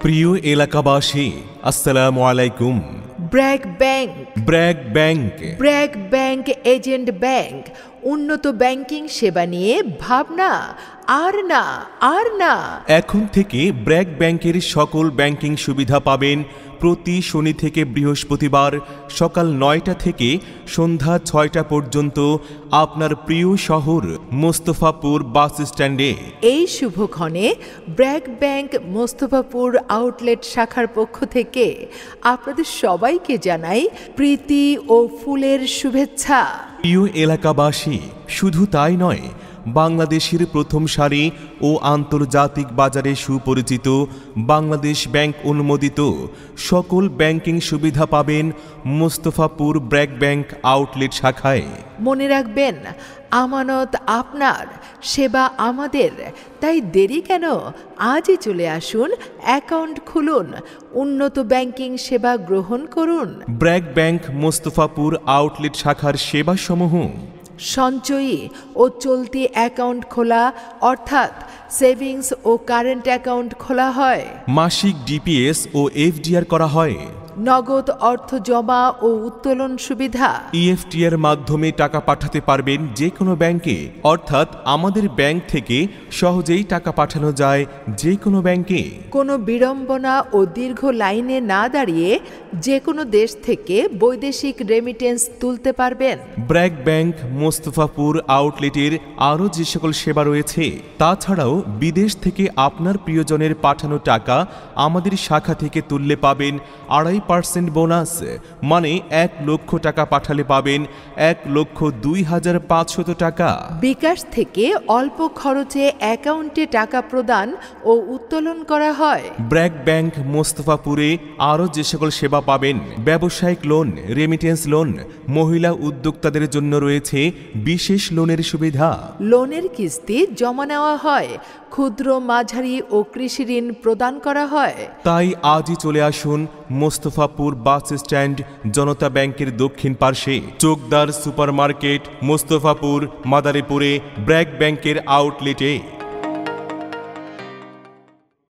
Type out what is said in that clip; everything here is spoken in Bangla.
প্রিয় এলাকাবাসী, আসসালামু আলাইকুম। BRAC bank, BRAC bank, BRAC bank agent bank উন্নত ব্যাংকিং সেবা নিয়ে ভাবনা আর না। এখন থেকে ব্র্যাক ব্যাংকের সকল ব্যাংকিং সুবিধা পাবেন প্রতি শনি থেকে বৃহস্পতিবার সকাল ৯টা থেকে সন্ধ্যা ৬টা পর্যন্ত আপনার প্রিয় শহর মোস্তফাপুর বাস স্ট্যান্ডে। এই শুভক্ষণে ব্র্যাক ব্যাংক মোস্তফাপুর আউটলেট শাখার পক্ষ থেকে আপনাদের সবাইকে জানাই প্রীতি ও ফুলের শুভেচ্ছা। প্রিয় এলাকাবাসী, শুধু তাই নয়, বাংলাদেশের প্রথম সারি ও আন্তর্জাতিক বাজারে সুপরিচিত বাংলাদেশ ব্যাংক অনুমোদিত সকল ব্যাংকিং সুবিধা পাবেন মোস্তফাপুর ব্র্যাক ব্যাংক আউটলেট শাখায়। মনে রাখবেন, আমানত আপনার, সেবা আমাদের। তাই দেরি কেন? আজই চলে আসুন, অ্যাকাউন্ট খুলুন, উন্নত ব্যাংকিং সেবা গ্রহণ করুন। ব্র্যাক ব্যাংক মোস্তফাপুর আউটলেট শাখার সেবাসমূহ: সঞ্চয়ী ও চলতি অ্যাকাউন্ট খোলা, অর্থাৎ সেভিংস ও কারেন্ট অ্যাকাউন্ট খোলা হয়। মাসিক ডিপিএস ও এফডিআর করা হয়। নগদ অর্থ জমা ও উত্তোলন সুবিধা। ইএফটি এর মাধ্যমে টাকা পাঠাতে পারবেন যে কোনো ব্যাংকে, অর্থাৎ আমাদের ব্যাংক থেকে সহজেই টাকা পাঠানো যায় যে কোনো ব্যাংকে। কোনো বিড়ম্বনা ও দীর্ঘ লাইনে না দাঁড়িয়ে যে কোনো দেশ থেকে বৈদেশিক রেমিটেন্স তুলতে পারবেন। ব্র্যাক ব্যাংক মোস্তফাপুর আউটলেটের আরও যে সকল সেবা রয়েছে, তাছাড়াও বিদেশ থেকে আপনার প্রিয়জনের পাঠানো টাকা আমাদের শাখা থেকে তুললে পাবেন 2.5% বোনাস, মানে 1 লক্ষ টাকা পাঠালে পাবেন 1,02,500 টাকা। বিকাশ থেকে অল্প খরচে অ্যাকাউন্টে টাকা প্রদান ও উত্তোলন করা হয়। ব্র্যাক ব্যাংক মোস্তফাপুরে আরও যে সকল সেবা পাবেন: ব্যবসায়িক লোন, রেমিটেন্স লোন, মহিলা উদ্যোক্তাদের জন্য রয়েছে বিশেষ লোনের সুবিধা। লোনের কিস্তি জমা নেওয়া হয়, ক্ষুদ্র, মাঝারি ও কৃষি ঋণ প্রদান করা হয়। তাই আজই চলে আসুন মোস্তফাপুর বাস স্ট্যান্ড, জনতা ব্যাংকের দক্ষিণ পার্শ্বে, চোকদার সুপার মার্কেট, মোস্তফাপুর, মাদারীপুরে ব্র্যাক ব্যাংকের আউটলেটে।